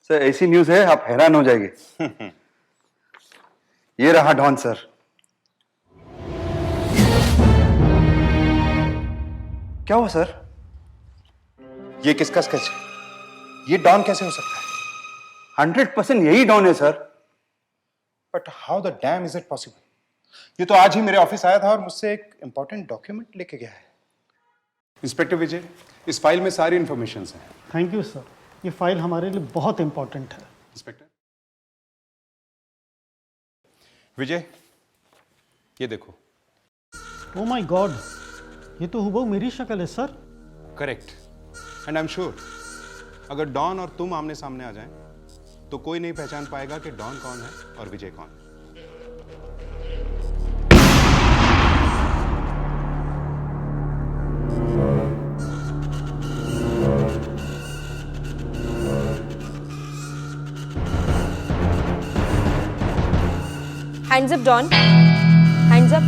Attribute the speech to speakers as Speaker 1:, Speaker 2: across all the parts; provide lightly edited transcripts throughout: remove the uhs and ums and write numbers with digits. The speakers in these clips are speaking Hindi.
Speaker 1: सर ऐसी न्यूज है आप हैरान हो जाएंगे। ये रहा डॉन सर। क्या हुआ सर?
Speaker 2: ये किसका स्केच है? ये डॉन कैसे हो सकता है?
Speaker 1: 100% यही डॉन है sir.
Speaker 2: But how the dam is it possible? ये तो आज ही मेरे ऑफिस आया था और मुझसे एक इंपॉर्टेंट डॉक्यूमेंट लेके गया है।
Speaker 3: इंस्पेक्टर विजय, इस फाइल में सारी इंफॉर्मेशन है।
Speaker 4: थैंक यू सर, ये फाइल हमारे लिए बहुत इंपॉर्टेंट है।
Speaker 3: इंस्पेक्टर
Speaker 2: विजय, ये देखो।
Speaker 4: ओ माय गॉड, ये तो हुबहू मेरी शक्ल है sir.
Speaker 3: Correct, and I am sure अगर डॉन और तुम आमने सामने आ जाएं तो कोई नहीं पहचान पाएगा कि डॉन कौन है और विजय कौन है।
Speaker 5: Hands up Don, hands up.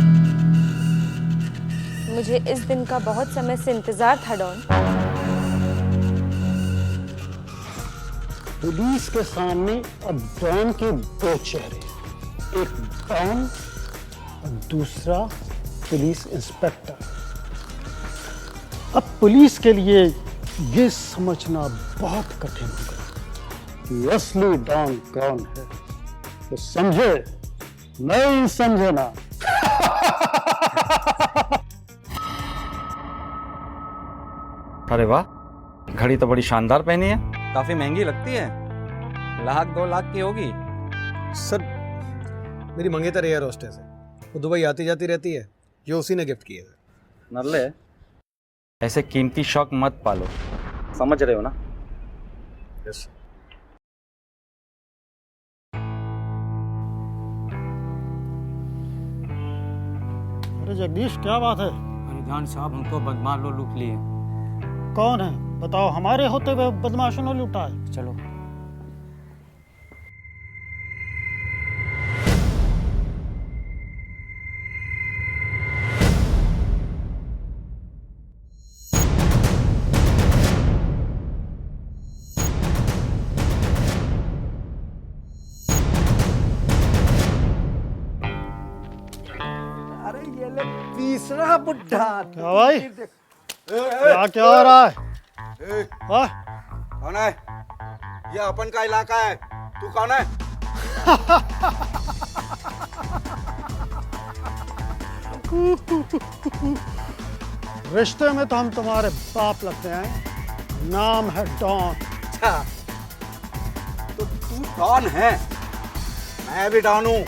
Speaker 5: मुझे इस दिन का बहुत समय से इंतजार था डॉन।
Speaker 4: पुलिस के सामने अब डॉन के दो चेहरे, एक डॉन और दूसरा पुलिस इंस्पेक्टर। अब पुलिस के लिए ये समझना बहुत कठिन होगा कि असली डॉन कौन है। तो समझे नहीं समझे ना?
Speaker 6: अरे वाह, घड़ी तो बड़ी शानदार पहनी है।
Speaker 7: काफी महंगी लगती है, 1-2 लाख की होगी।
Speaker 8: सर, मेरी मंगेतर एयर होस्टेस है, वो दुबई आती जाती रहती है, ये उसी ने गिफ्ट किए थे।
Speaker 6: नल्ले, ऐसे कीमती शौक मत पालो, समझ रहे हो ना?
Speaker 8: यस।
Speaker 4: अरे जगदीश, क्या बात है?
Speaker 7: अरे जान साहब, हमको बदमाश लोग लूट लिए।
Speaker 4: कौन है बताओ? हमारे होते हुए बदमाशों ने लूटा है।
Speaker 7: चलो।
Speaker 9: अरे ये ले तीसरा बुड्ढा।
Speaker 4: क्या भाई, क्या हो रहा है? हाँ?
Speaker 9: कौन है? ये अपन का इलाका है, तू कौन है?
Speaker 4: रिश्ते में तो हम तुम्हारे बाप लगते हैं, नाम है डॉन।
Speaker 9: अच्छा, तो तू डॉन है, मैं भी डॉन हूँ।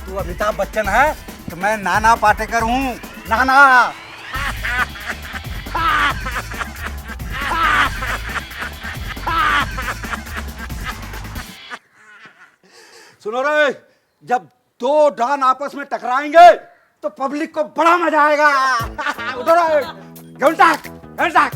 Speaker 9: तू अमिताभ बच्चन है तो मैं नाना पाटेकर हूँ। नाना। सुनो रे, जब दो डॉन आपस में टकराएंगे तो पब्लिक को बड़ा मजा आएगा। उधर घंटा घंटा।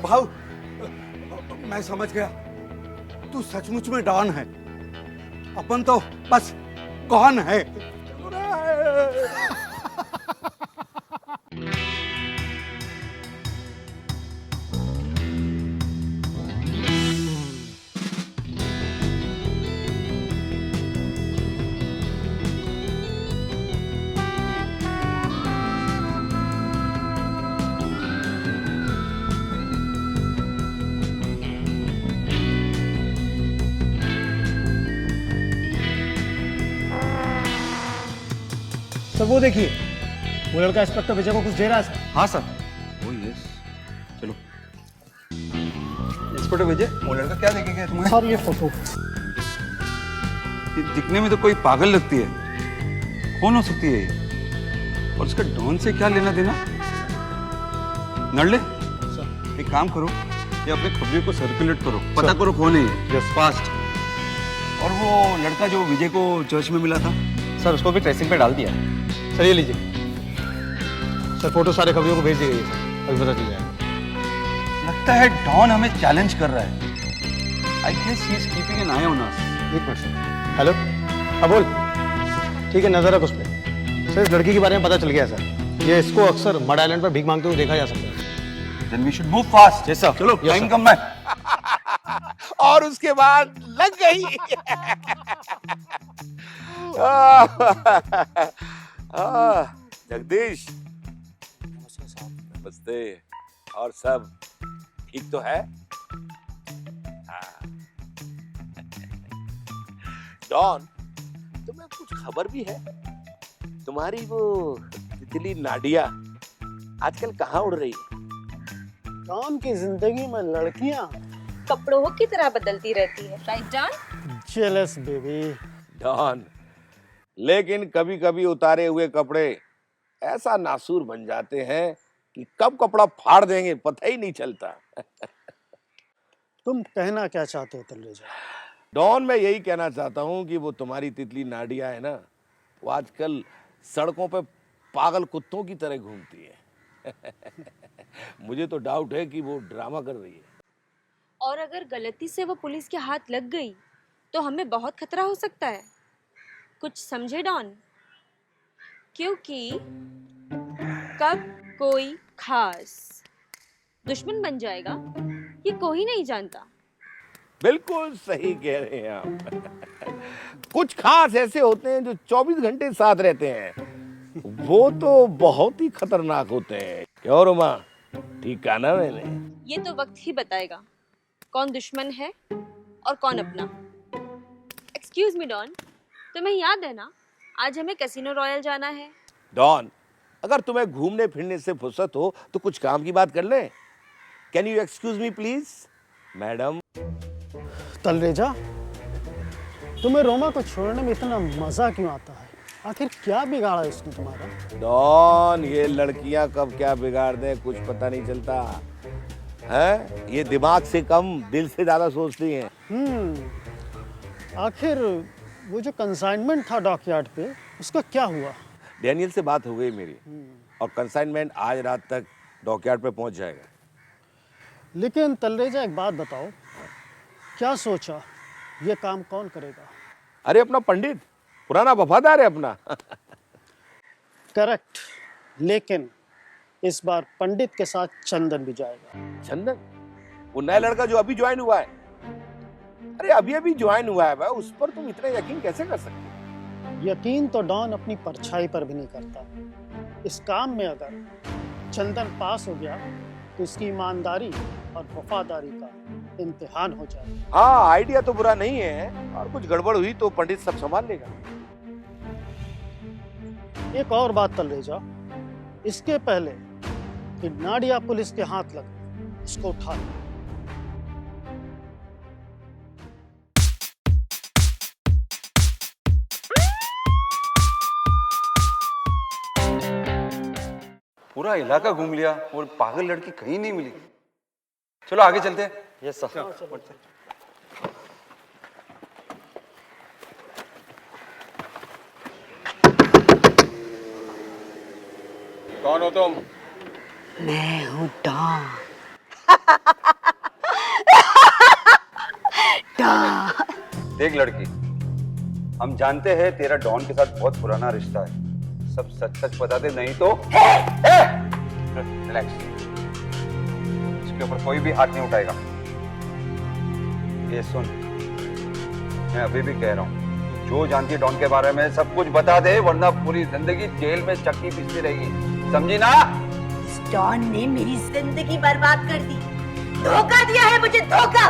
Speaker 9: भाऊ, मैं समझ गया, तू सचमुच में डॉन है। अपन तो बस कौन है।
Speaker 8: सर वो देखिए, वो लड़का इंस्पेक्टर विजय को कुछ दे रहा है सर।
Speaker 6: हाँ सर। ओ यस, चलो।
Speaker 1: इंस्पेक्टर विजय, वो लड़का क्या देखेगा तुम्हें?
Speaker 4: सर ये फोटो।
Speaker 1: ये दिखने में तो कोई पागल लगती है। कौन हो सकती है ये? और उसका डॉन से क्या लेना देना? नड़ले, एक काम करो, ये अपनी खबरों को सर्कुलेट करो, पता करो कौन है ये, फास्ट। और वो लड़का जो विजय को चर्च में मिला था,
Speaker 6: सर उसको भी ट्रेसिंग पे डाल दिया।
Speaker 8: सर ये लीजिए सर, फोटो सारे खबरियों को भेज दी गई है सर, अभी पता चल जाएगा।
Speaker 1: लगता है डॉन हमें चैलेंज कर रहा है। I guess he is keeping an eye on us.
Speaker 8: एक मिनट सर। हेलो, हाँ बोल। ठीक है, नजर रख उस पर। सर इस लड़की के बारे में पता चल गया है सर, ये इसको अक्सर मड आइलैंड पर भीख मांगते हुए देखा जा सकता है।
Speaker 1: Then we should move fast.
Speaker 6: Yes, sir.
Speaker 1: चलो,
Speaker 8: Yes,
Speaker 1: time
Speaker 8: sir.
Speaker 1: कम है।
Speaker 10: और उसके बाद लग गई। जगदीश, नमस्ते। और सब ठीक तो है? डॉन, तुम्हें कुछ खबर भी है? तुम्हारी वो तितली नाडिया आजकल कहाँ उड़ रही है?
Speaker 4: डॉन की जिंदगी में लड़कियां
Speaker 5: कपड़ों की तरह बदलती रहती है, right Don?
Speaker 4: Jealous baby.
Speaker 10: Don, लेकिन कभी कभी उतारे हुए कपड़े ऐसा नासूर बन जाते हैं कि कब कपड़ा फाड़ देंगे पता ही नहीं चलता।
Speaker 4: तुम कहना क्या चाहते हो तलरेजा?
Speaker 10: डॉन, मैं यही कहना चाहता हूँ कि वो तुम्हारी तितली नाडिया है ना, वो आजकल सड़कों पे पागल कुत्तों की तरह घूमती है। मुझे तो डाउट है कि वो ड्रामा कर रही है।
Speaker 5: और अगर गलती से वो पुलिस के हाथ लग गई तो हमें बहुत खतरा हो सकता है। कुछ समझे डॉन? क्योंकि कब कोई खास दुश्मन बन जाएगा ये कोई नहीं जानता।
Speaker 10: बिल्कुल सही कह रहे हैं आप। कुछ खास ऐसे होते हैं जो 24 घंटे साथ रहते हैं, वो तो बहुत ही खतरनाक होते हैं। क्यों रोमा, ठीक कहा ना मैंने?
Speaker 5: ये तो वक्त ही बताएगा कौन दुश्मन है और कौन अपना। एक्सक्यूज मी डॉन, तुम्हें याद है ना आज हमें कैसीनो रॉयल जाना है?
Speaker 10: डॉन, अगर तुम्हें घूमने फिरने से फुर्सत हो तो कुछ काम की बात कर लें। Can you excuse me please madam?
Speaker 4: Talreja, तुम्हें रोमा को छोड़ने में इतना मजा क्यों आता है? आखिर क्या बिगाड़ा इसने तुम्हारा?
Speaker 10: डॉन, ये लड़कियां कब क्या बिगाड़ दें कुछ पता नहीं चलता है। ये दिमाग से कम दिल से ज्यादा सोचती हैं।
Speaker 4: आखिर वो जो कंसाइनमेंट था डॉकयार्ड पे, उसका क्या हुआ?
Speaker 10: डैनियल से बात हो गई मेरी, और कंसाइनमेंट आज रात तक डॉकयार्ड पे पहुंच जाएगा।
Speaker 4: लेकिन तलरेजा एक बात बताओ, क्या सोचा ये काम कौन करेगा?
Speaker 10: अरे अपना पंडित, पुराना वफादार है अपना।
Speaker 4: करेक्ट, लेकिन इस बार पंडित के साथ चंदन भी जाएगा।
Speaker 10: चंदन? वो नया लड़का जो अभी ज्वाइन हुआ है? अरे अभी अभी ज्वाइन हुआ है भाई, उस पर तुम इतना यकीन कैसे कर सकते हो?
Speaker 4: यकीन तो डॉन अपनी परछाई पर भी नहीं करता। इस काम में अगर चंदन पास हो गया तो इसकी ईमानदारी और वफादारी का इम्तिहान हो जाएगा।
Speaker 10: हाँ, आइडिया तो बुरा नहीं है, और कुछ गड़बड़ हुई तो पंडित सब संभाल लेगा।
Speaker 4: एक और बात तलरेजा, इसके पहले कि नाडिया पुलिस के हाथ लगे, इसको उठा लो।
Speaker 1: पूरा इलाका घूम लिया और पागल लड़की कहीं नहीं मिली। चलो आगे चलते हैं।
Speaker 6: Yes sir.
Speaker 3: कौन हो तुम?
Speaker 9: मैं हूँ डॉन।
Speaker 1: देख लड़की, हम जानते हैं तेरा डॉन के साथ बहुत पुराना रिश्ता है, सब सच सच बता दे, नहीं तो रिलैक्स, इसके ऊपर कोई भी हाथ नहीं उठाएगा। ये सुन, मैं अभी भी कह रहा हूँ, जो जानती है डॉन के बारे में सब कुछ बता दे, वरना पूरी जिंदगी जेल में चक्की पीसती रहेगी, समझी ना?
Speaker 11: इस डॉन ने मेरी जिंदगी बर्बाद कर दी, धोखा दिया है मुझे, धोखा।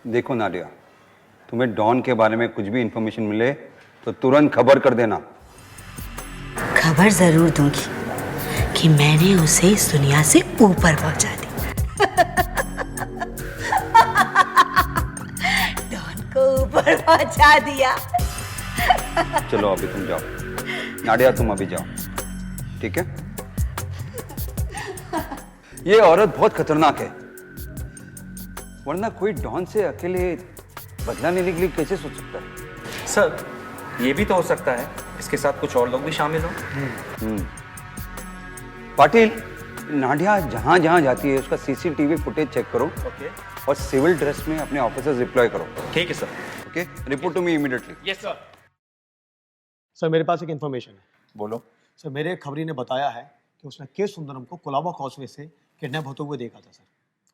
Speaker 1: देखो नाडिया, तुम्हें डॉन के बारे में कुछ भी इंफॉर्मेशन मिले तो तुरंत खबर कर देना।
Speaker 11: खबर जरूर दूंगी कि मैंने उसे इस दुनिया से ऊपर पहुंचा दी। डॉन को ऊपर पहुंचा दिया।
Speaker 1: चलो अभी तुम जाओ, नाडिया तुम अभी जाओ, ठीक है? ये औरत बहुत खतरनाक है, वरना कोई डॉन से अकेले बदला लेने के लिए कैसे सोच सकता है?
Speaker 6: सर ये भी तो हो सकता है इसके साथ कुछ और लोग भी शामिल हो।
Speaker 1: पाटिल, नाडिया जहां जहां जाती है उसका सीसीटीवी फुटेज चेक करो।
Speaker 6: ओके।
Speaker 1: और सिविल ड्रेस में अपने ऑफिसर्स डिप्लॉय करो।
Speaker 6: ठीक है sir.
Speaker 1: Okay, report to me immediately.
Speaker 6: Yes sir.
Speaker 8: Sir मेरे पास एक इन्फॉर्मेशन है।
Speaker 1: बोलो।
Speaker 8: सर मेरे एक खबरी ने बताया है कि उसने के सुंदरम को कोलाबा कॉजवे से किडनैप होते हुए देखा था सर।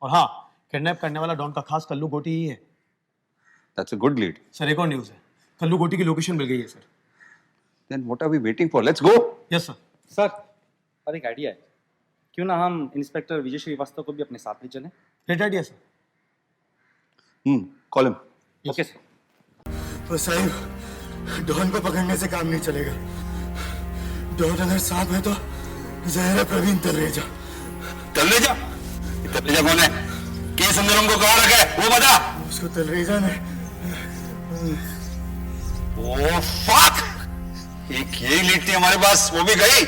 Speaker 8: और हाँ, किडनैप करने वाला डॉन का खास कल्लू गोटी ही है।
Speaker 1: That's a good lead.
Speaker 8: Sir एक और न्यूज़ है, कल्लू गोटी की लोकेशन मिल गई है sir.
Speaker 1: Then what are we waiting for? Let's go.
Speaker 8: Yes sir.
Speaker 6: Sir और एक आइडिया है, क्यों ना हम इंस्पेक्टर विजय श्रीवास्तव को भी अपने साथ ले चलें?
Speaker 8: Great idea sir.
Speaker 1: Call him.
Speaker 6: Okay sir.
Speaker 4: तो साहिब, डॉन को पकड़ने से काम नहीं चलेगा। डॉन अगर साथ में तो जहरा प्रवीण तलरेजा।
Speaker 1: तलरेजा? तलरेजा कौन है? के सुंदरम को कहाँ रखा है वो बता।
Speaker 4: उसको तलरेजा ने।
Speaker 1: Oh fuck! एक यही लीड थी हमारे पास, वो भी गई।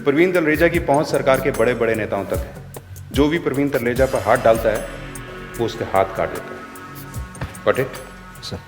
Speaker 3: प्रवीण तलरेजा की पहुंच सरकार के बड़े बड़े नेताओं तक है। जो भी प्रवीण तलरेजा पर हाथ डालता है वो उसके हाथ काट देता है। Got it?
Speaker 1: सर।